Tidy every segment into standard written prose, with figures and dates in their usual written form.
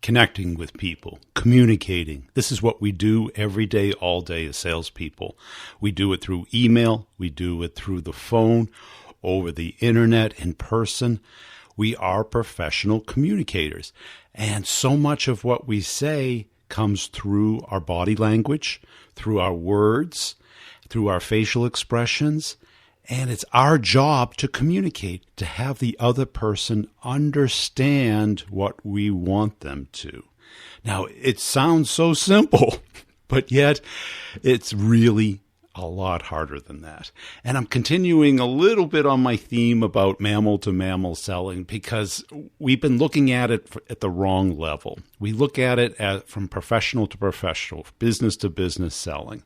connecting with people, communicating. This is what we do every day, all day as salespeople. We do it through email. We do it through the phone, over the internet, in person. We are professional communicators. And so much of what we say comes through our body language, through our words, through our facial expressions. And it's our job to communicate, to have the other person understand what we want them to. Now, it sounds so simple, but yet it's really a lot harder than that. And I'm continuing a little bit on my theme about mammal-to-mammal selling because we've been looking at it at the wrong level. We look at it from professional to professional, business to business selling.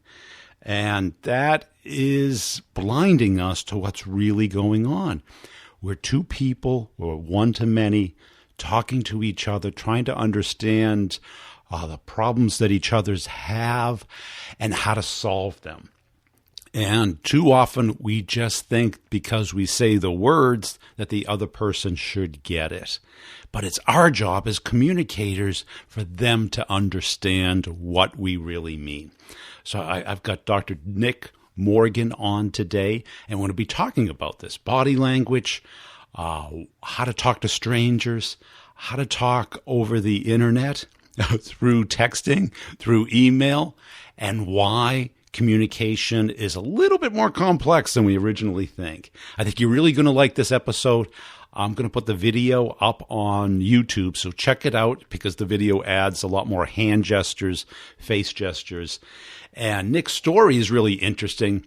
And that is blinding us to what's really going on. We're two people, we're one to many, talking to each other, trying to understand the problems that each other's have and how to solve them. And too often we just think because we say the words that the other person should get it. But it's our job as communicators for them to understand what we really mean. So I've got Dr. Nick Morgan on today, and we're going to be talking about this body language, how to talk to strangers, how to talk over the internet, through texting, through email, and why communication is a little bit more complex than we originally think. I think you're really going to like this episode. I'm going to put the video up on YouTube, so check it out because the video adds a lot more hand gestures, face gestures. And Nick's story is really interesting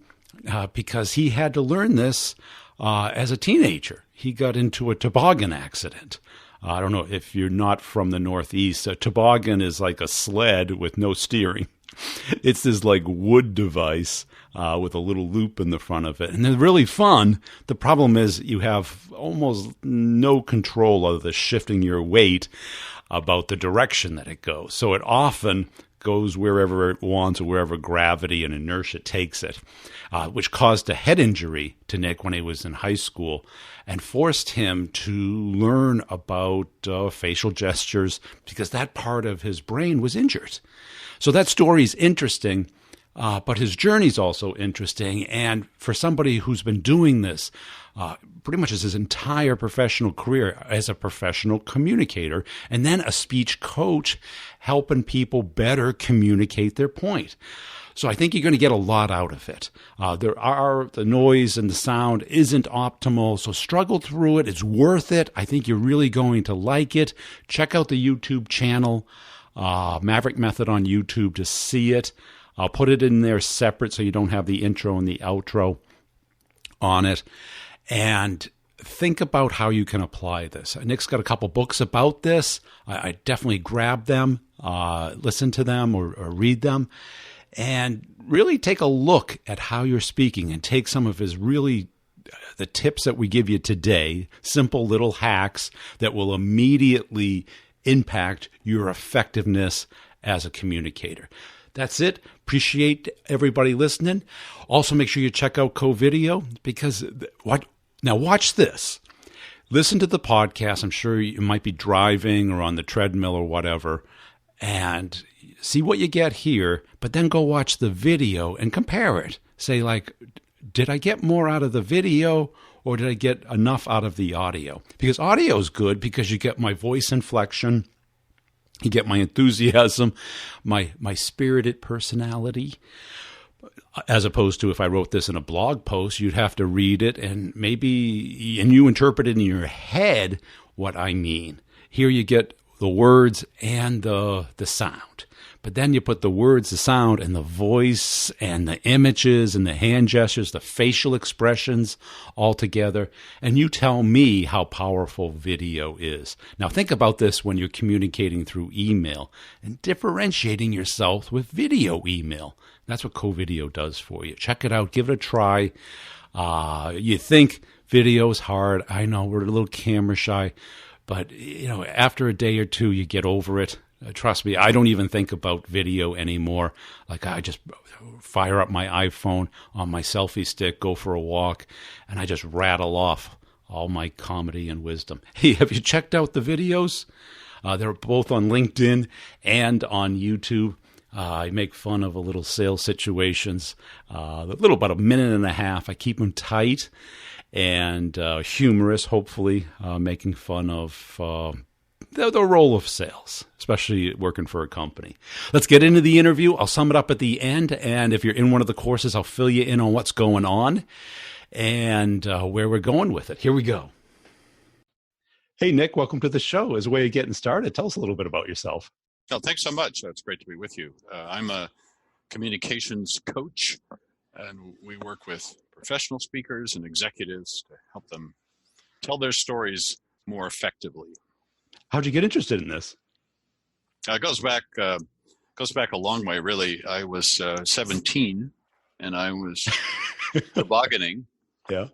because he had to learn this as a teenager. He got into a toboggan accident. I don't know if you're not from the Northeast. A toboggan is like a sled with no steering. It's this like wood device with a little loop in the front of it. And they're really fun. The problem is you have almost no control of the shifting your weight about the direction that it goes. So it often goes wherever it wants or wherever gravity and inertia takes it, which caused a head injury to Nick when he was in high school and forced him to learn about facial gestures because that part of his brain was injured. So that story's interesting, but his journey's also interesting. And for somebody who's been doing this pretty much his entire professional career as a professional communicator and then a speech coach, helping people better communicate their point. So I think you're going to get a lot out of it. The noise and the sound isn't optimal, so struggle through it. It's worth it. I think you're really going to like it. Check out the YouTube channel, Maverick Method on YouTube to see it. I'll put it in there separate so you don't have the intro and the outro on it. And think about how you can apply this. Nick's got a couple books about this. I definitely grab them, listen to them or read them, and really take a look at how you're speaking and take some of his really the tips that we give you today, simple little hacks that will immediately impact your effectiveness as a communicator. That's it. Appreciate everybody listening. Also, make sure you check out Co-Video because now watch this. Listen to the podcast. I'm sure you might be driving or on the treadmill or whatever, and see what you get here, but then go watch the video and compare it. Say, like, did I get more out of the video or did I get enough out of the audio? Because audio is good because you get my voice inflection, you get my enthusiasm, my spirited personality. As opposed to if I wrote this in a blog post, you'd have to read it and you interpret it in your head what I mean. Here you get the words and the sound. But then you put the words, the sound, and the voice, and the images, and the hand gestures, the facial expressions all together, and you tell me how powerful video is. Now think about this when you're communicating through email and differentiating yourself with video email. That's what Co-Video does for you. Check it out. Give it a try. You think video is hard. I know we're a little camera shy, but after a day or two, you get over it. Trust me, I don't even think about video anymore. Like I just fire up my iPhone on my selfie stick, go for a walk, and I just rattle off all my comedy and wisdom. Hey, have you checked out the videos? They're both on LinkedIn and on YouTube. I make fun of a little sales situations, a little about a minute and a half. I keep them tight and humorous, hopefully, making fun of the role of sales, especially working for a company. Let's get into the interview. I'll sum it up at the end, and if you're in one of the courses, I'll fill you in on what's going on and where we're going with it. Here we go. Hey, Nick, welcome to the show. As a way of getting started, tell us a little bit about yourself. Oh, thanks so much. It's great to be with you. I'm a communications coach, and we work with professional speakers and executives to help them tell their stories more effectively. How'd you get interested in this? It goes back a long way, really. I was 17, and I was tobogganing, Yeah,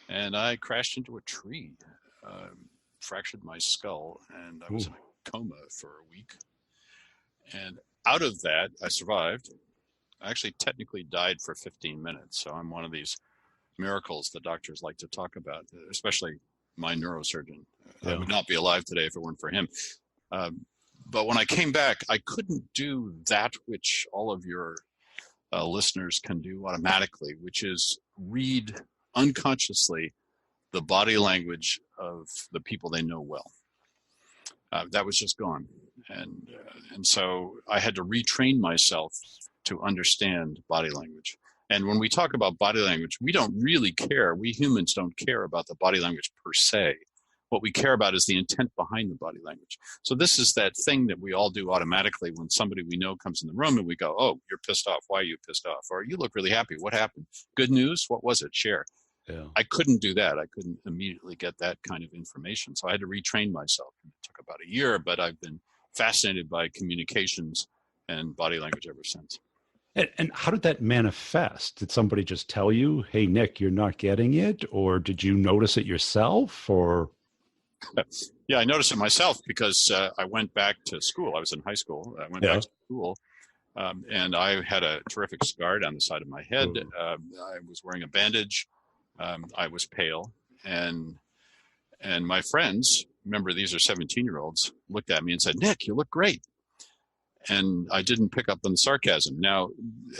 and I crashed into a tree, fractured my skull, and I was in a coma for a week. And out of that, I survived. I actually technically died for 15 minutes. So I'm one of these miracles that doctors like to talk about, especially my neurosurgeon. Yeah. I would not be alive today if it weren't for him. But when I came back, I couldn't do that which all of your listeners can do automatically, which is read unconsciously the body language of the people they know well. That was just gone. And so I had to retrain myself to understand body language. And when we talk about body language, we don't really care. We humans don't care about the body language per se. What we care about is the intent behind the body language. So this is that thing that we all do automatically when somebody we know comes in the room and we go, oh, you're pissed off. Why are you pissed off? Or you look really happy. What happened? Good news? What was it? Share. Yeah. I couldn't do that. I couldn't immediately get that kind of information. So I had to retrain myself. It took about a year, but I've been fascinated by communications and body language ever since. And how did that manifest? Did somebody just tell you, hey, Nick, you're not getting it? Or did you notice it yourself? Or Yeah, I noticed it myself because I went back to school. I was in high school. I went back to school. And I had a terrific scar down the side of my head. I was wearing a bandage. I was pale, and my friends, remember these are 17-year-olds, looked at me and said, Nick, you look great. And I didn't pick up on the sarcasm. Now,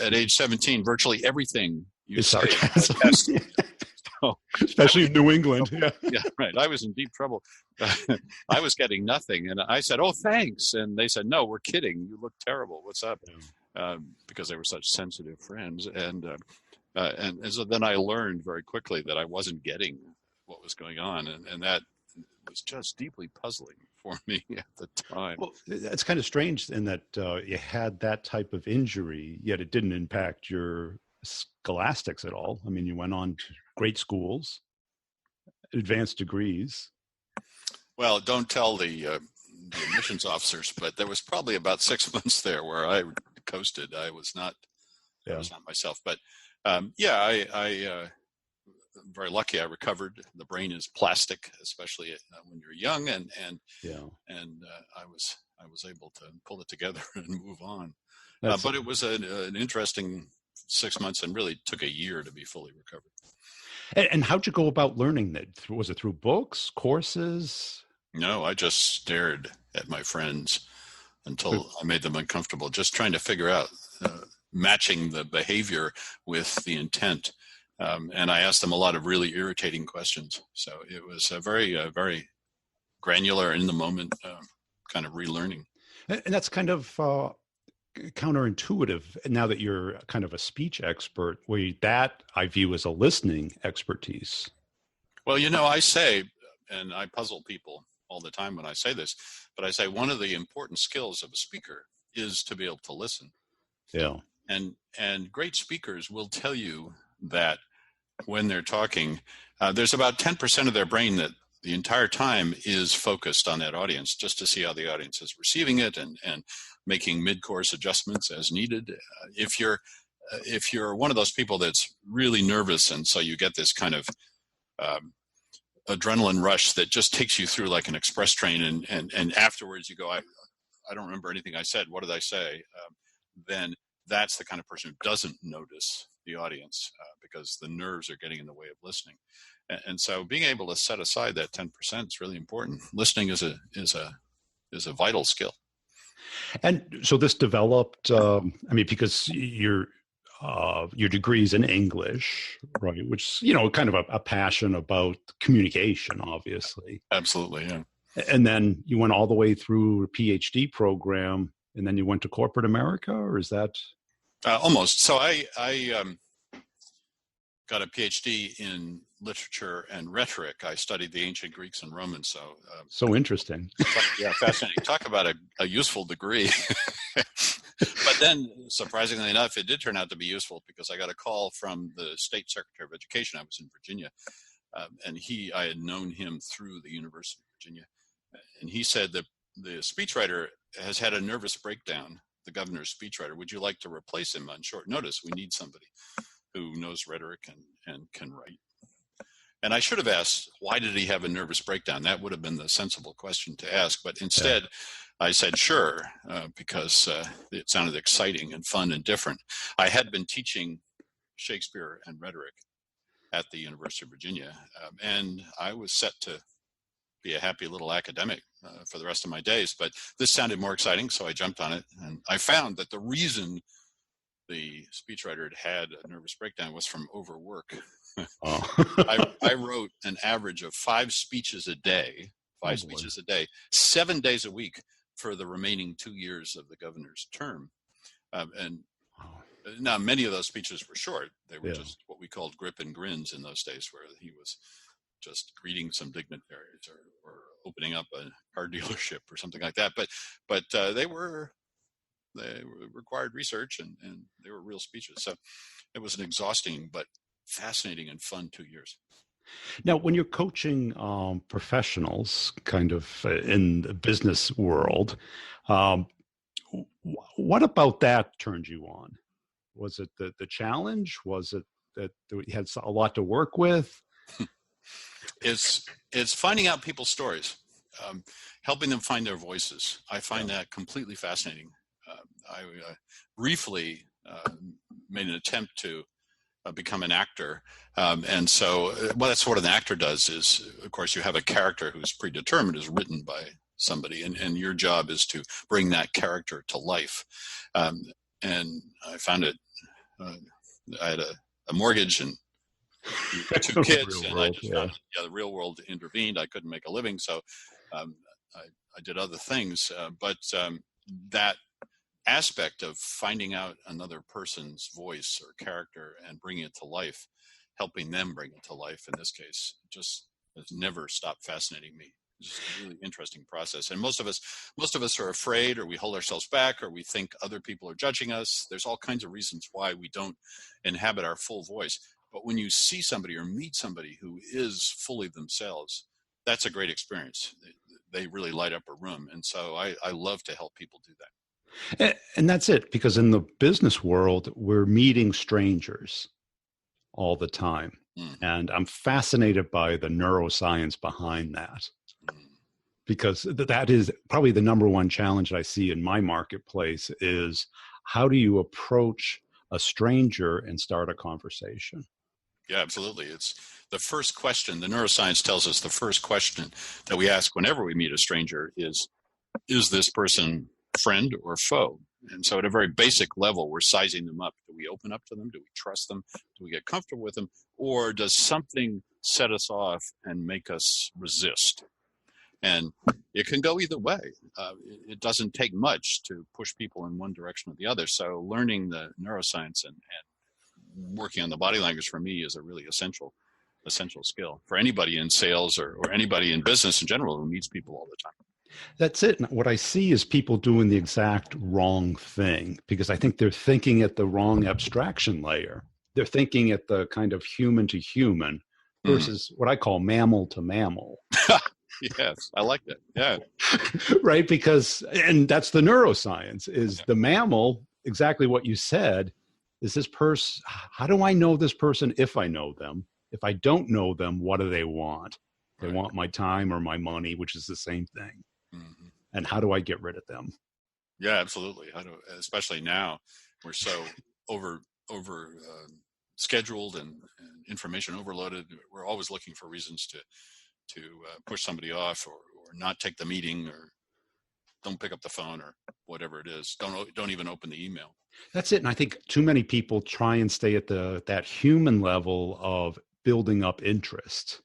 at age 17, virtually everything you say is sarcasm. So, especially in New England. Yeah, right. I was in deep trouble. I was getting nothing. And I said, oh, thanks. And they said, no, we're kidding. You look terrible. What's up? Because they were such sensitive friends. And so then I learned very quickly that I wasn't getting what was going on. And that was just deeply puzzling for me at the time. Well, it's kind of strange in that you had that type of injury, yet it didn't impact your scholastics at all. I mean, you went on to great schools, advanced degrees. Well, don't tell the admissions officers, but there was probably about 6 months there where I coasted. I was not myself. But I'm very lucky. I recovered. The brain is plastic, especially when you're young, and I was able to pull it together and move on. But it was an interesting 6 months, and really took a year to be fully recovered. And how'd you go about learning that? Was it through books, courses? No, I just stared at my friends until I made them uncomfortable, just trying to figure out, matching the behavior with the intent. And I asked them a lot of really irritating questions. So it was a very granular, in the moment kind of relearning. And that's kind of counterintuitive now that you're kind of a speech expert, where that I view as a listening expertise. Well, I say, and I puzzle people all the time when I say this, but I say one of the important skills of a speaker is to be able to listen. Yeah. And great speakers will tell you that when they're talking, there's about 10% of their brain that the entire time is focused on that audience, just to see how the audience is receiving it and making mid-course adjustments as needed. If you're one of those people that's really nervous, and so you get this kind of adrenaline rush that just takes you through like an express train, and afterwards you go, I don't remember anything I said. What did I say? Then that's the kind of person who doesn't notice the audience because the nerves are getting in the way of listening. And so being able to set aside that 10% is really important. Listening is a is a vital skill. And so this developed, because your degree's in English, right? Which, kind of a passion about communication, obviously. Absolutely, yeah. And then you went all the way through a PhD program, and then you went to corporate America, or is that? Almost. So I got a PhD in literature and rhetoric. I studied the ancient Greeks and Romans. So interesting. Yeah, fascinating. Talk about a useful degree. But then, surprisingly enough, it did turn out to be useful because I got a call from the state secretary of education. I was in Virginia, and I had known him through the University of Virginia. And he said that the speechwriter has had a nervous breakdown, the governor's speechwriter. Would you like to replace him on short notice? We need somebody who knows rhetoric and can write. And I should have asked, why did he have a nervous breakdown? That would have been the sensible question to ask. But instead, I said, sure, because it sounded exciting and fun and different. I had been teaching Shakespeare and rhetoric at the University of Virginia, and I was set to be a happy little academic for the rest of my days. But this sounded more exciting, so I jumped on it. And I found that the reason the speechwriter had a nervous breakdown was from overwork. I wrote an average of 5 speeches a day, 7 days a week for the remaining 2 years of the governor's term. And now many of those speeches were short. They were just what we called grip and grins in those days, where he was just greeting some dignitaries or opening up a car dealership or something like that. But they required research and they were real speeches. So it was an exhausting but fascinating and fun 2 years. Now, when you're coaching professionals kind of in the business world, what about that turned you on? Was it the challenge? Was it that you had a lot to work with? It's finding out people's stories, helping them find their voices. I find that completely fascinating. I briefly made an attempt to become an actor. And so what that's what an actor does is, of course, you have a character who's predetermined, is written by somebody, and your job is to bring that character to life. And I found it, I had a mortgage and 2 kids, and I just found the real world intervened. I couldn't make a living, so I did other things. But that aspect of finding out another person's voice or character and bringing it to life, helping them bring it to life in this case, just has never stopped fascinating me. It's just a really interesting process. And most of us are afraid, or we hold ourselves back, or we think other people are judging us. There's all kinds of reasons why we don't inhabit our full voice. But when you see somebody or meet somebody who is fully themselves, that's a great experience. They really light up a room. And so I love to help people do that. And that's it, because in the business world, we're meeting strangers all the time. Mm-hmm. And I'm fascinated by the neuroscience behind that, because that is probably the number one challenge I see in my marketplace is how do you approach a stranger and start a conversation? Yeah, absolutely. It's the first question. The neuroscience tells us the first question that we ask whenever we meet a stranger is this person friend or foe? And so at a very basic level, we're sizing them up. Do we open up to them? Do we trust them? Do we get comfortable with them? Or does something set us off and make us resist? And it can go either way. It doesn't take much to push people in one direction or the other. So learning the neuroscience and working on the body language for me is a really essential skill for anybody in sales or anybody in business in general who meets people all the time. That's it. What I see is people doing the exact wrong thing, because I think they're thinking at the wrong abstraction layer. They're thinking at the kind of human to human versus what I call mammal to mammal. Yes, I like that. Yeah. Right? And that's the neuroscience, is the mammal, exactly what you said, is this person, how do I know this person if I know them? If I don't know them, what do they want? They want my time or my money, which is the same thing. Mm-hmm. And how do I get rid of them? Yeah, absolutely. Especially now, we're so over scheduled and information overloaded. We're always looking for reasons to push somebody off or not take the meeting or don't pick up the phone or whatever it is. Don't even open the email. That's it. And I think too many people try and stay at that human level of building up interest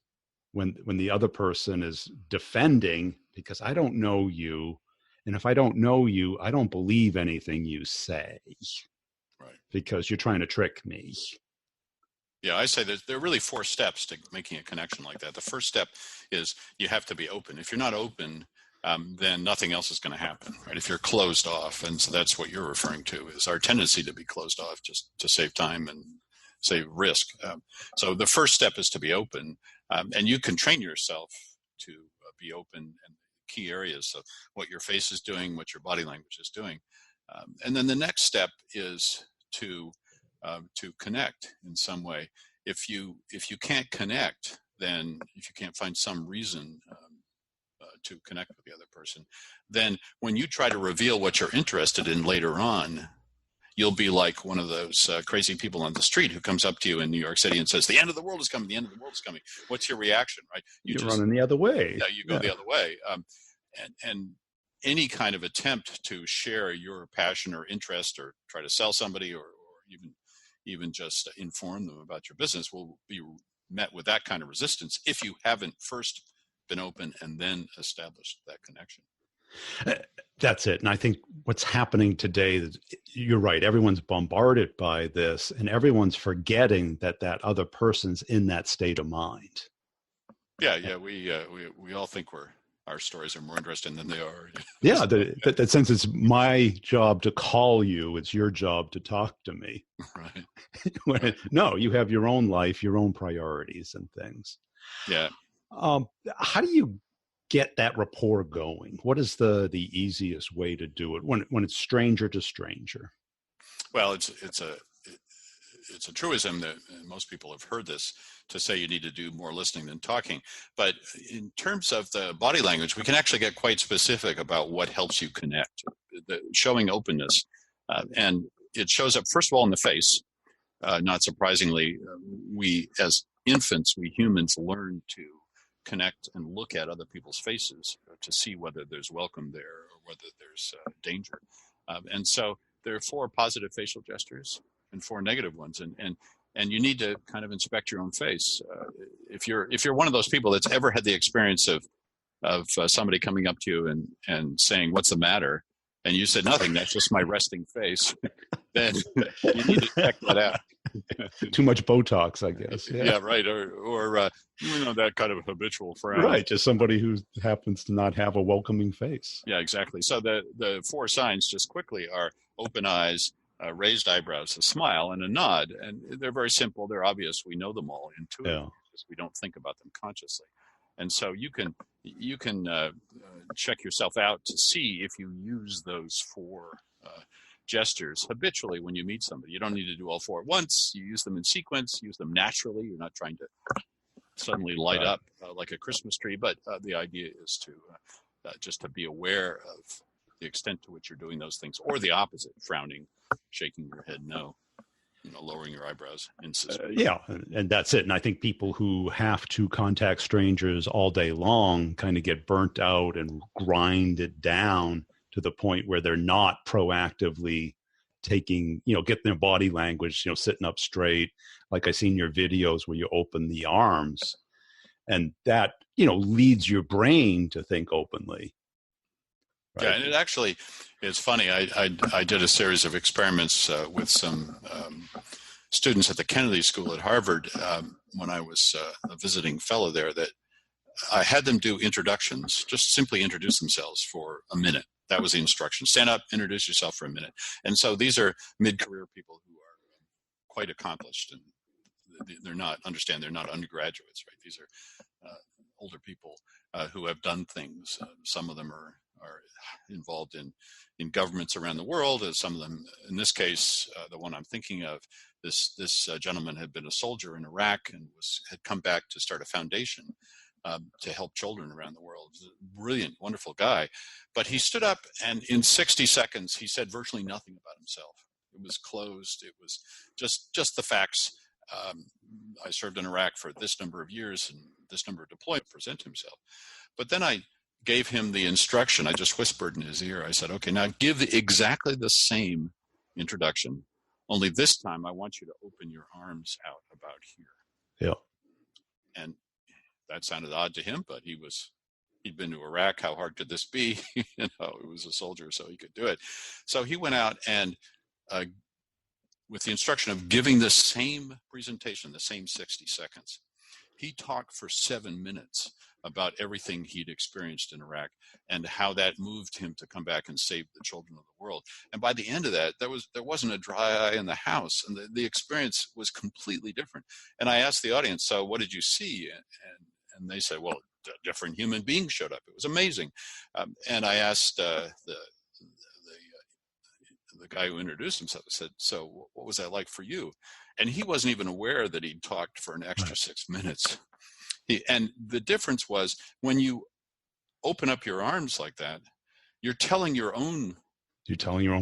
when the other person is defending, because I don't know you. And if I don't know you, I don't believe anything you say. Right. Because you're trying to trick me. Yeah, I say that there are really 4 steps to making a connection like that. The first step is you have to be open. If you're not open, then nothing else is going to happen, right? If you're closed off, and so that's what you're referring to, is our tendency to be closed off just to save time and save risk. So the first step is to be open, and you can train yourself to be open in key areas of what your face is doing, what your body language is doing. And then the next step is to connect in some way. If you can't connect, then if you can't find some reason to connect with the other person, then when you try to reveal what you're interested in later on, you'll be like one of those crazy people on the street who comes up to you in New York City and says, "The end of the world is coming. The end of the world is coming." What's your reaction, right? You're just running the other way. Yeah, you go the other way. And any kind of attempt to share your passion or interest or try to sell somebody or even just inform them about your business will be met with that kind of resistance if you haven't first been open and then established that connection. That's it. And I think what's happening today, you're right, everyone's bombarded by this and everyone's forgetting that other person's in that state of mind. Yeah. We all think our stories are more interesting than they are. Yeah, that since it's my job to call you, it's your job to talk to me. Right. No, you have your own life, your own priorities and things. Yeah. How do you get that rapport going? What is the easiest way to do it when it's stranger to stranger? Well, it's a truism that most people have heard this, to say you need to do more listening than talking. But in terms of the body language, we can actually get quite specific about what helps you connect, showing openness. And it shows up, first of all, in the face. Not surprisingly, we as infants, we humans learn to connect and look at other people's faces to see whether there's welcome there or whether there's danger. And so there are 4 positive facial gestures and 4 negative ones, and you need to kind of inspect your own face. If you're one of those people that's ever had the experience of somebody coming up to you and saying, "What's the matter?" and you said, "Nothing, that's just my resting face," then you need to check that out. Too much Botox, I guess. Yeah, right. Or that kind of habitual frown. Right, just somebody who happens to not have a welcoming face. Yeah, exactly. So the 4 signs, just quickly, are open eyes, raised eyebrows, a smile, and a nod. And they're very simple. They're obvious. We know them all intuitively because we don't think about them consciously. And so you can check yourself out to see if you use those 4 gestures habitually when you meet somebody. You don't need to do all 4 at once. You use them in sequence, use them naturally. You're not trying to suddenly light up like a Christmas tree, but the idea is to just to be aware of the extent to which you're doing those things, or the opposite, frowning, shaking your head no, lowering your eyebrows in suspicion. Yeah, and that's it. And I think people who have to contact strangers all day long kind of get burnt out and grind it down to the point where they're not proactively taking, getting their body language, sitting up straight. Like I seen your videos where you open the arms, and that, leads your brain to think openly. Right? Yeah, and it actually is funny. I did a series of experiments with some students at the Kennedy School at Harvard when I was a visiting fellow there, that I had them do introductions, just simply introduce themselves for a minute. That was the instruction. Stand up, introduce yourself for a minute. And so these are mid-career people who are quite accomplished, and they're not undergraduates, right? These are older people who have done things. Some of them are involved in governments around the world. Some of them, in this case, the one I'm thinking of, this gentleman had been a soldier in Iraq and had come back to start a foundation to help children around the world. Brilliant, wonderful guy. But he stood up, and in 60 seconds, he said virtually nothing about himself. It was closed. It was just the facts. I served in Iraq for this number of years and this number of deployments, present himself. But then I gave him the instruction. I just whispered in his ear. I said, okay, now give exactly the same introduction, only this time I want you to open your arms out about here. Yeah. And that sounded odd to him, but he'd been to Iraq. How hard could this be? He was a soldier, so he could do it. So he went out and with the instruction of giving the same presentation, the same 60 seconds, he talked for 7 minutes about everything he'd experienced in Iraq and how that moved him to come back and save the children of the world. And by the end of that, there wasn't a dry eye in the house, and the experience was completely different. And I asked the audience, so what did you see? And they said, well, different human beings showed up. It was amazing. And I asked the guy who introduced himself, I said, so what was that like for you? And he wasn't even aware that he'd talked for an extra 6 minutes. And the difference was when you open up your arms like that, you're telling your own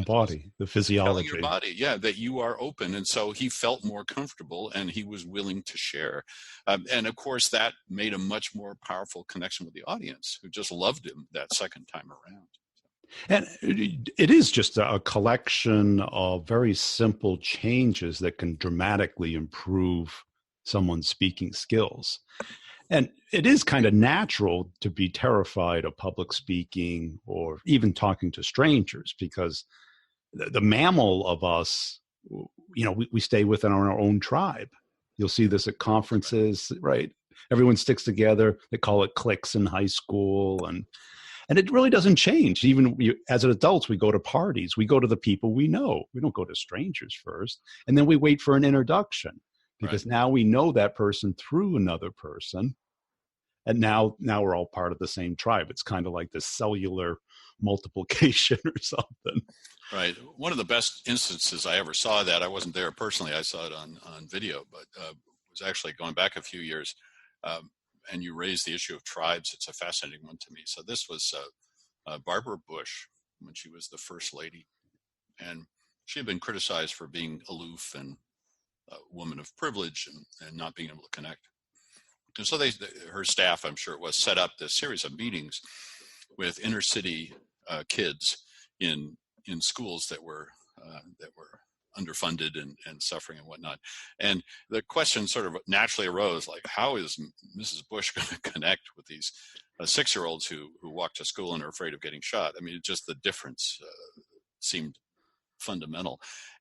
body, the physiology. Telling your body, yeah, that you are open. And so he felt more comfortable and he was willing to share. And of course, that made a much more powerful connection with the audience who just loved him that second time around. And it is just a collection of very simple changes that can dramatically improve someone's speaking skills. And it is kind of natural to be terrified of public speaking or even talking to strangers, because the mammal of us, we stay within our own tribe. You'll see this at conferences, right? Everyone sticks together. They call it cliques in high school. And it really doesn't change. Even as adults, we go to parties. We go to the people we know. We don't go to strangers first. And then we wait for an introduction, because now we know that person through another person. And now we're all part of the same tribe. It's kind of like this cellular multiplication or something. Right. One of the best instances I ever saw that, I wasn't there personally, I saw it on video, but was actually going back a few years. And you raised the issue of tribes. It's a fascinating one to me. So this was Barbara Bush when she was the first lady. And she had been criticized for being aloof and a woman of privilege and not being able to connect. And so her staff, I'm sure it was, set up this series of meetings with inner city kids in schools that were underfunded and suffering and whatnot. And the question sort of naturally arose, like, how is Mrs. Bush going to connect with these 6-year-olds who walk to school and are afraid of getting shot? I mean, just the difference seemed fundamental.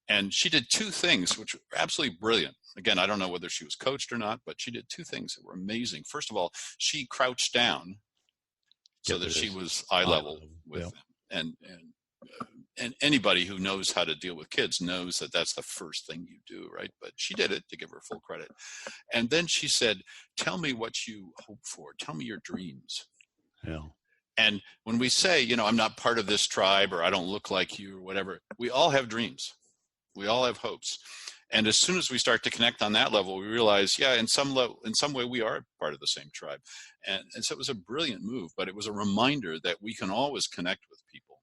And she did 2 things which were absolutely brilliant. Again, I don't know whether she was coached or not, but she did 2 things that were amazing. First of all, she crouched down so that she was eye level with them. And anybody who knows how to deal with kids knows that that's the first thing you do, right? But she did it, to give her full credit. And then she said, tell me what you hope for. Tell me your dreams. Yeah. And when we say, I'm not part of this tribe, or I don't look like you, or whatever, we all have dreams. We all have hopes. And as soon as we start to connect on that level, we realize, in some way, we are part of the same tribe. And so it was a brilliant move, but it was a reminder that we can always connect with people.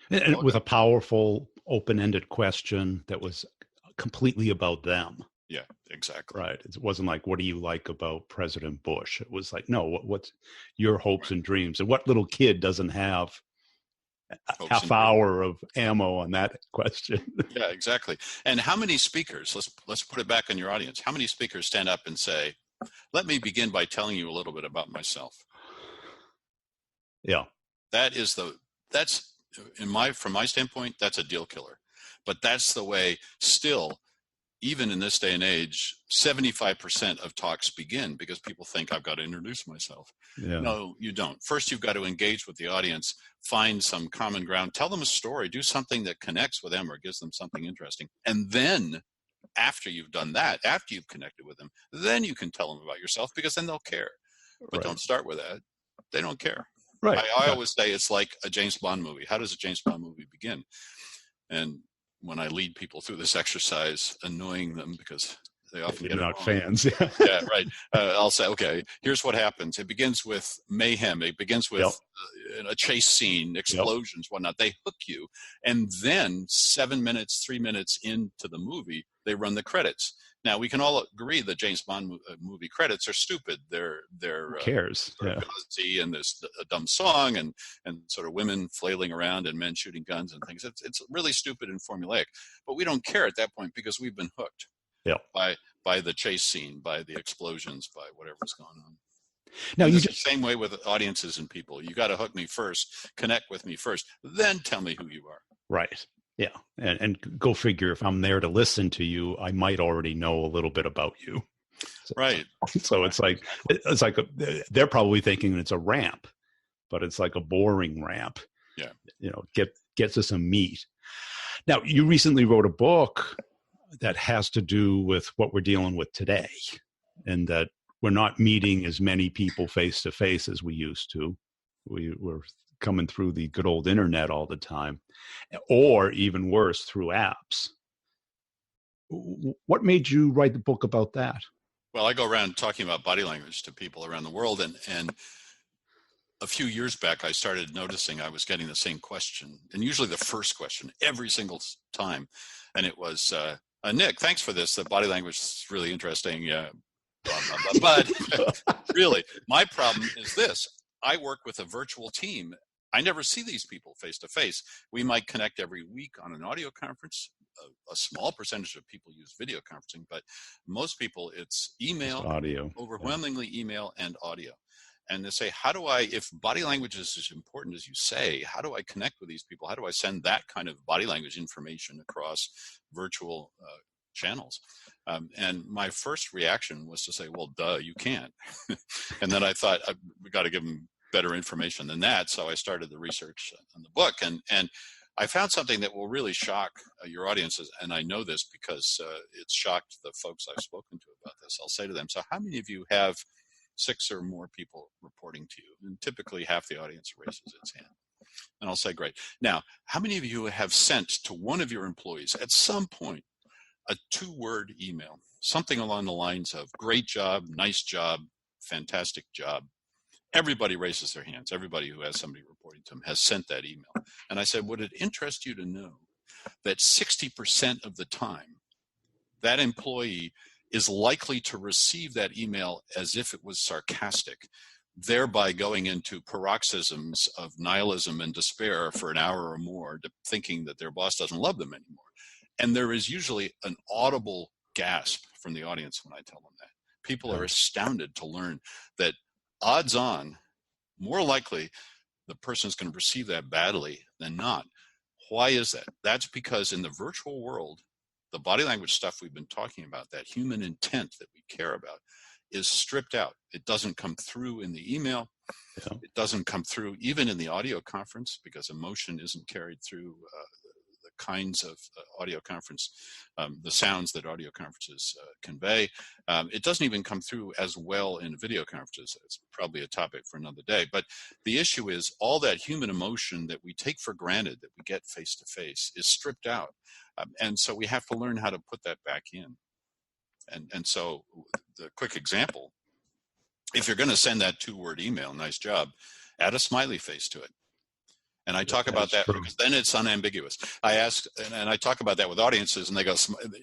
And with a powerful, open-ended question that was completely about them. Yeah, exactly. Right. It wasn't like, what do you like about President Bush? It was like, no, what's your hopes and dreams? And what little kid doesn't have a half hour of ammo on that question? Yeah, exactly. And how many speakers, let's put it back on your audience. How many speakers stand up and say, let me begin by telling you a little bit about myself? Yeah. That's from my standpoint, that's a deal killer. But that's the way still, even in this day and age, 75% of talks begin because people think I've got to introduce myself. Yeah. No, you don't. First, you've got to engage with the audience, find some common ground, tell them a story, do something that connects with them or gives them something interesting. And then after you've done that, after you've connected with them, then you can tell them about yourself, because then they'll care. But don't start with that. They don't care. Right. I always say it's like a James Bond movie. How does a James Bond movie begin? And when I lead people through this exercise, annoying them because they often get it wrong. Fans. Yeah, right. I'll say, okay, here's what happens. It begins with mayhem. It begins with a chase scene, explosions, whatnot. They hook you. And then 3 minutes into the movie, they run the credits. Now, we can all agree that James Bond movie credits are stupid. They're Who cares? sort of gauzy, and there's a dumb song and sort of women flailing around and men shooting guns and things. It's really stupid and formulaic. But we don't care at that point because we've been hooked by the chase scene, by the explosions, by whatever's going on. Now, it's the same way with audiences and people. You got to hook me first, connect with me first, then tell me who you are. Right. Yeah. And go figure, if I'm there to listen to you, I might already know a little bit about you. So, right. So it's like they're probably thinking it's a ramp, but it's like a boring ramp. Yeah. Gets us some meat. Now, you recently wrote a book that has to do with what we're dealing with today, and that we're not meeting as many people face to face as we used to. We're coming through the good old internet all the time, or even worse, through apps. What made you write the book about that? Well, I go around talking about body language to people around the world, and a few years back, I started noticing I was getting the same question, and usually the first question every single time, and it was, Nick, thanks for this. The body language is really interesting. Yeah, blah, blah, blah. But really, my problem is this. I work with a virtual team. I never see these people face to face. We might connect every week on an audio conference. A small percentage of people use video conferencing, but most people, it's email, audio, overwhelmingly email and audio. And they say, how do I, if body language is as important as you say, how do I connect with these people? How do I send that kind of body language information across virtual channels? And my first reaction was to say, well, duh, you can't. And then I thought, we got to give them better information than that. So I started the research on the book, and I found something that will really shock your audiences. And I know this because it's shocked the folks I've spoken to about this. I'll say to them, so how many of you have 6 or more people reporting to you? And typically half the audience raises its hand. And I'll say, great. Now, how many of you have sent to one of your employees at some point a 2-word email, something along the lines of great job, nice job, fantastic job? Everybody raises their hands. Everybody who has somebody reporting to them has sent that email. And I said, would it interest you to know that 60% of the time that employee is likely to receive that email as if it was sarcastic, thereby going into paroxysms of nihilism and despair for an hour or more, thinking that their boss doesn't love them anymore? And there is usually an audible gasp from the audience when I tell them that. People are astounded to learn that odds on, more likely, the person is going to receive that badly than not. Why is that? That's because in the virtual world, the body language stuff we've been talking about, that human intent that we care about, is stripped out. It doesn't come through in the email. Yeah. It doesn't come through even in the audio conference, because emotion isn't carried through the kinds of audio conference, the sounds that audio conferences convey. It doesn't even come through as well in video conferences. It's probably a topic for another day. But the issue is all that human emotion that we take for granted that we get face to face is stripped out. And so we have to learn how to put that back in. And so the quick example, if you're going to send that 2-word email, nice job, add a smiley face to it. And I talk about that because then it's unambiguous. I ask, and I talk about that with audiences, and they go,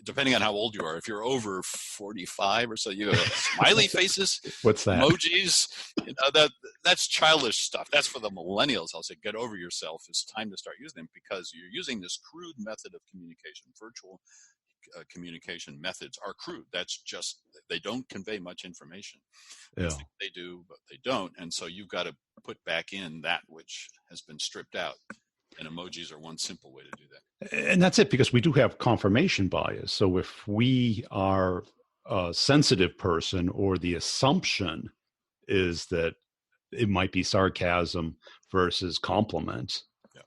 depending on how old you are, if you're over 45 or so, you go, smiley faces, what's that? Emojis, that's childish stuff. That's for the millennials. I'll say, get over yourself. It's time to start using them, because you're using this crude method of communication. Virtual communication methods are crude. That's just, they don't convey much information. Yeah. They do, but they don't. And so you've got to put back in that which has been stripped out. And emojis are one simple way to do that. And that's it, because we do have confirmation bias. So if we are a sensitive person, or the assumption is that it might be sarcasm versus compliment, yeah,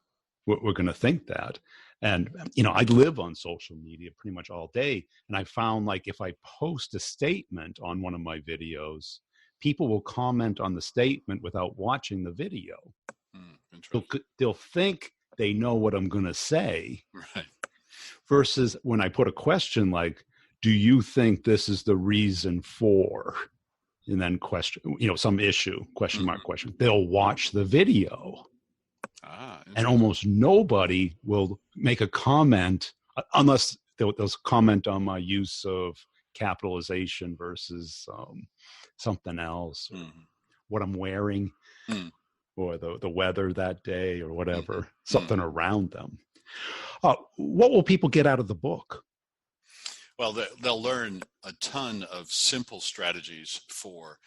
we're going to think that. And, I live on social media pretty much all day. And I found, like, if I post a statement on one of my videos, people will comment on the statement without watching the video. They'll think they know what I'm going to say. Right. Versus when I put a question like, do you think this is the reason for, and then question, some issue, question mark, question, they'll watch the video. And almost nobody will make a comment unless they'll comment on my use of capitalization versus something else, or Mm-hmm. what I'm wearing, Mm-hmm. or the weather that day, or whatever, Mm-hmm. something around them. What will people get out of the book? Well, they'll learn a ton of simple strategies for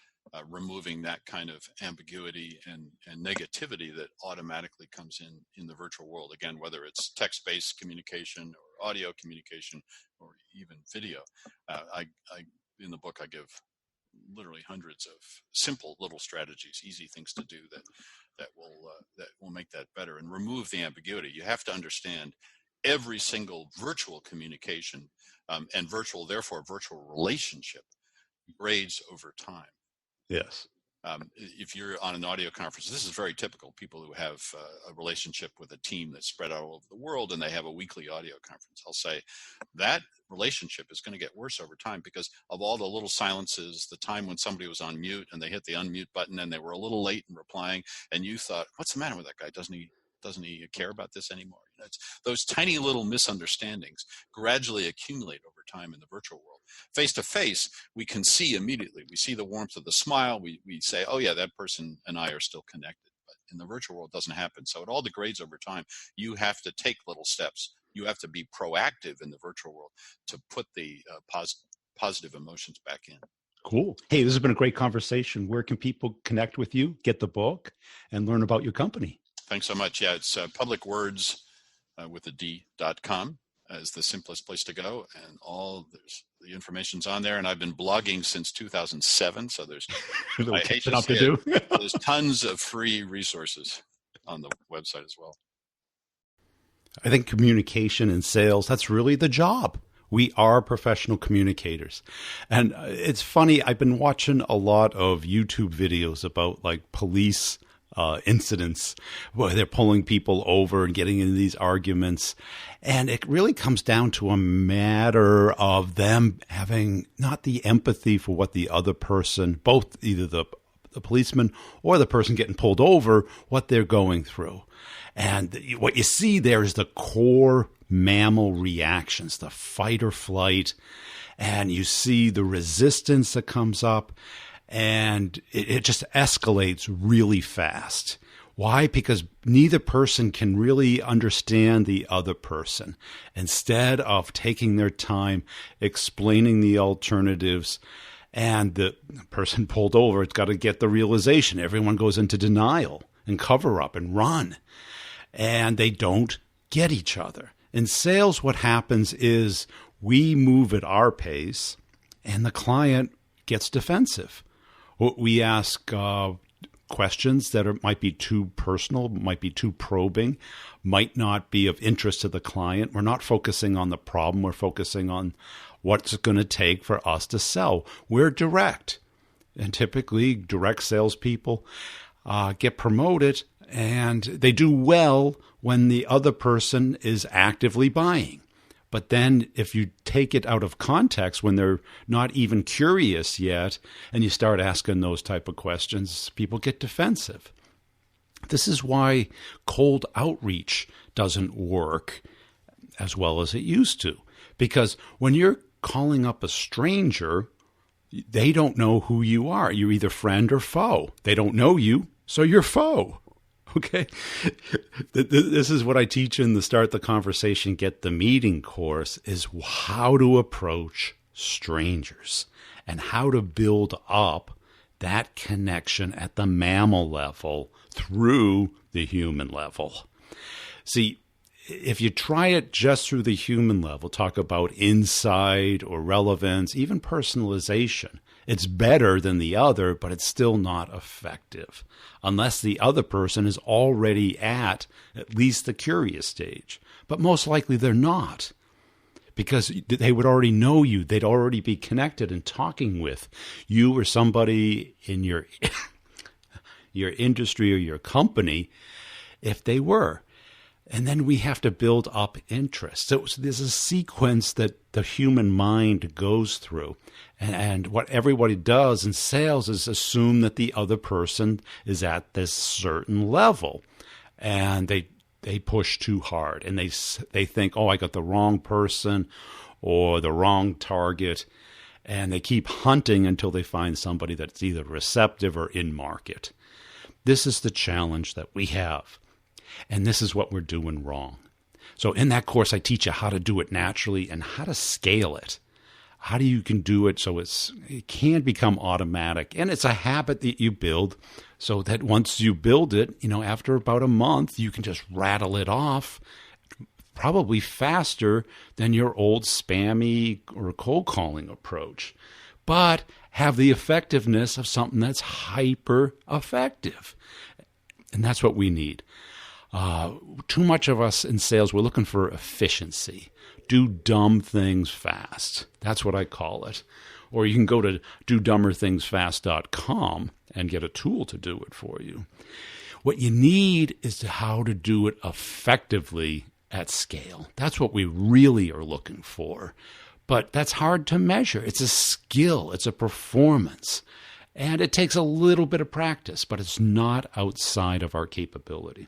removing that kind of ambiguity and negativity that automatically comes in the virtual world. Again, whether it's text-based communication or audio communication or even video. In the book, I give literally hundreds of simple little strategies, easy things to do that will make that better and remove the ambiguity. You have to understand every single virtual communication and therefore virtual relationship grades over time. Yes. If you're on an audio conference, this is very typical. People who have a relationship with a team that's spread out all over the world and they have a weekly audio conference, I'll say that relationship is going to get worse over time because of all the little silences, the time when somebody was on mute and they hit the unmute button and they were a little late in replying and you thought, what's the matter with that guy? Doesn't he care about this anymore? It's those tiny little misunderstandings gradually accumulate over time in the virtual world. Face to face, we can see immediately. We see the warmth of the smile. We say, oh yeah, that person and I are still connected. But in the virtual world, it doesn't happen. So it all degrades over time. You have to take little steps. You have to be proactive in the virtual world to put the positive emotions back in. Cool. Hey, this has been a great conversation. Where can people connect with you, get the book, and learn about your company? Thanks so much. Yeah, it's publicwords with a D.com is the simplest place to go, and the information's on there. And I've been blogging since 2007, so there's there's tons of free resources on the website as well. I think communication and sales, that's really the job. We are professional communicators. And it's funny, I've been watching a lot of YouTube videos about like police incidents where they're pulling people over and getting into these arguments. And it really comes down to a matter of them having not the empathy for what the other person, both either the policeman or the person getting pulled over, what they're going through. And what you see there is the core mammal reactions, the fight or flight. And you see the resistance that comes up. And it just escalates really fast. Why? Because neither person can really understand the other person. Instead of taking their time, explaining the alternatives, and the person pulled over, it's got to get the realization. Everyone goes into denial and cover up and run. And they don't get each other. In sales, what happens is we move at our pace, and the client gets defensive. We ask questions that might be too personal, might be too probing, might not be of interest to the client. We're not focusing on the problem. We're focusing on what's it going to take for us to sell. We're direct. And typically, direct salespeople get promoted, and they do well when the other person is actively buying. But then if you take it out of context when they're not even curious yet and you start asking those type of questions, people get defensive. This is why cold outreach doesn't work as well as it used to. Because when you're calling up a stranger, they don't know who you are. You're either friend or foe. They don't know you, so you're foe. Okay, this is what I teach in the Start the Conversation, Get the Meeting course, is how to approach strangers and how to build up that connection at the mammal level through the human level. See, if you try it just through the human level, talk about insight or relevance, even personalization, it's better than the other, but it's still not effective unless the other person is already at least the curious stage. But most likely they're not, because they would already know you. They'd already be connected and talking with you or somebody in your industry or your company if they were. And then we have to build up interest. So there's a sequence that the human mind goes through. And what everybody does in sales is assume that the other person is at this certain level. And they push too hard. And they think, oh, I got the wrong person or the wrong target. And they keep hunting until they find somebody that's either receptive or in market. This is the challenge that we have. And this is what we're doing wrong. So in that course, I teach you how to do it naturally and how to scale it. How do you can do it so it can become automatic. And it's a habit that you build so that once you build it, after about a month, you can just rattle it off probably faster than your old spammy or cold calling approach, but have the effectiveness of something that's hyper effective. And that's what we need. Too much of us in sales, we're looking for efficiency. Do dumb things fast. That's what I call it. Or you can go to DoDumberThingsFast.com and get a tool to do it for you. What you need is how to do it effectively at scale. That's what we really are looking for. But that's hard to measure. It's a skill. It's a performance. And it takes a little bit of practice, but it's not outside of our capability.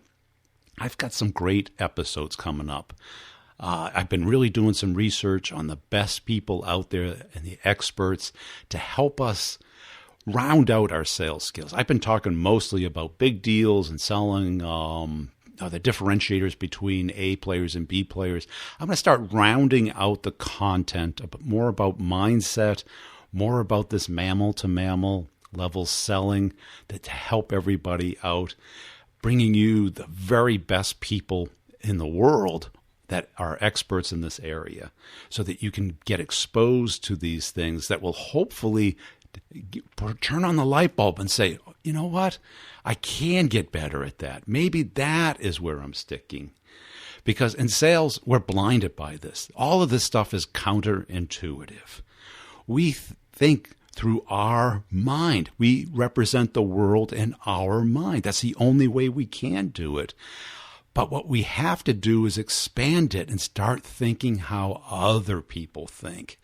I've got some great episodes coming up. I've been really doing some research on the best people out there and the experts to help us round out our sales skills. I've been talking mostly about big deals and selling the differentiators between A players and B players. I'm going to start rounding out the content, more about mindset, more about this mammal-to-mammal level selling to help everybody out, bringing you the very best people in the world that are experts in this area so that you can get exposed to these things that will hopefully turn on the light bulb and say, you know what? I can get better at that. Maybe that is where I'm sticking. Because in sales, we're blinded by this. All of this stuff is counterintuitive. We think through our mind. We represent the world in our mind. That's the only way we can do it. But what we have to do is expand it and start thinking how other people think.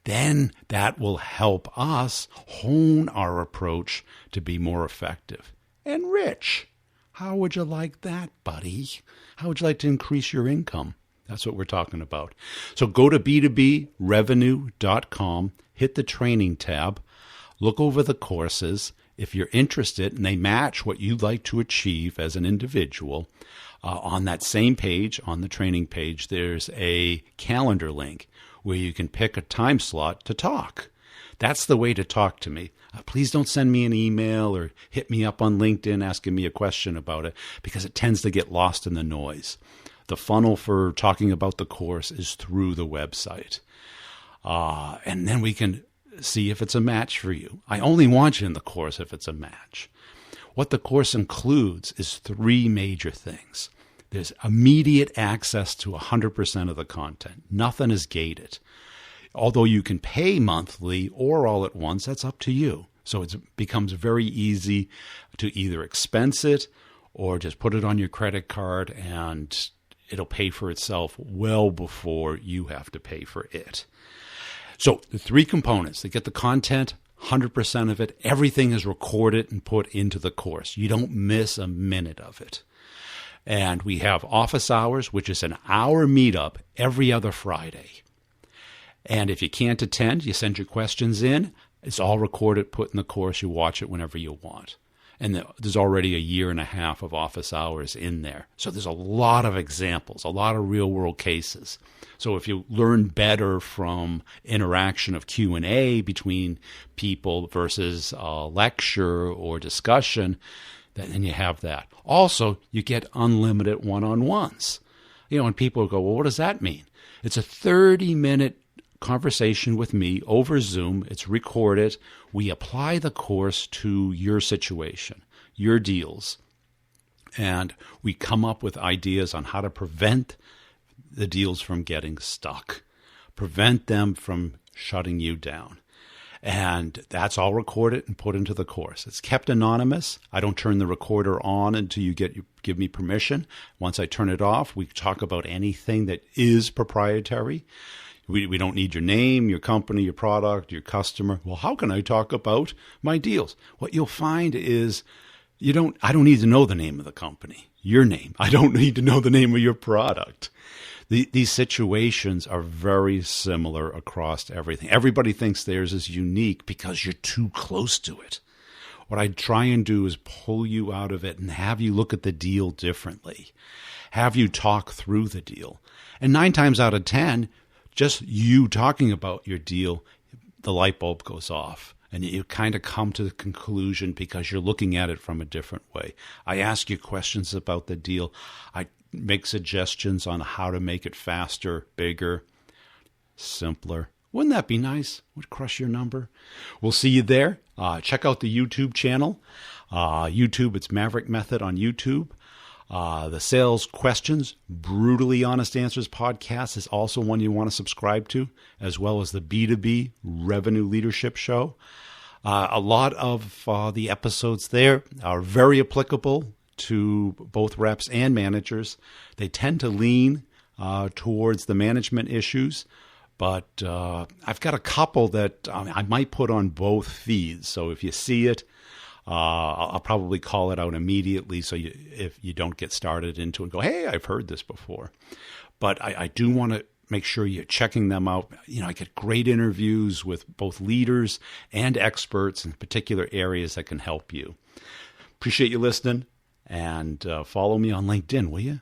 Then that will help us hone our approach to be more effective. And rich. How would you like that, buddy? How would you like to increase your income? That's what we're talking about. So go to b2brevenue.com, hit the training tab, look over the courses. If you're interested and they match what you'd like to achieve as an individual, on that same page, on the training page, there's a calendar link where you can pick a time slot to talk. That's the way to talk to me. Please don't send me an email or hit me up on LinkedIn asking me a question about it because it tends to get lost in the noise. The funnel for talking about the course is through the website. And then we can see if it's a match for you. I only want you in the course if it's a match. What the course includes is 3 major things. There's immediate access to 100% of the content. Nothing is gated. Although you can pay monthly or all at once, that's up to you. So it becomes very easy to either expense it or just put it on your credit card and it'll pay for itself well before you have to pay for it. So the 3 components, they get the content, 100% of it, everything is recorded and put into the course. You don't miss a minute of it. And we have office hours, which is an hour meetup every other Friday. And if you can't attend, you send your questions in. It's all recorded, put in the course. You watch it whenever you want. And there's already 1.5 years of office hours in there. So there's a lot of examples, a lot of real-world cases. So if you learn better from interaction of Q&A between people versus a lecture or discussion, then you have that. Also, you get unlimited one-on-ones. And people go, well, what does that mean? It's a 30-minute conversation with me over Zoom. It's recorded. We apply the course to your situation, your deals, and we come up with ideas on how to prevent the deals from getting stuck, prevent them from shutting you down. And that's all recorded and put into the course. It's kept anonymous. I don't turn the recorder on until you give me permission. Once I turn it off, we talk about anything that is proprietary. We don't need your name, your company, your product, your customer. Well, how can I talk about my deals? What you'll find is I don't need to know the name of the company, your name. I don't need to know the name of your product. These situations are very similar across everything. Everybody thinks theirs is unique because you're too close to it. What I try and do is pull you out of it and have you look at the deal differently. Have you talk through the deal. And 9 times out of 10, just you talking about your deal, the light bulb goes off. And you kind of come to the conclusion because you're looking at it from a different way. I ask you questions about the deal. I make suggestions on how to make it faster, bigger, simpler. Wouldn't that be nice? Would crush your number. We'll see you there. Check out the YouTube channel. YouTube, it's Maverick Method on YouTube. The Sales Questions, Brutally Honest Answers podcast is also one you want to subscribe to, as well as the B2B Revenue Leadership Show. A lot of the episodes there are very applicable to both reps and managers. They tend to lean towards the management issues, but I've got a couple that I might put on both feeds. So if you see it, I'll probably call it out immediately so if you don't get started into it and go, hey, I've heard this before. But I do want to make sure you're checking them out. I get great interviews with both leaders and experts in particular areas that can help you. Appreciate you listening, and follow me on LinkedIn, will you?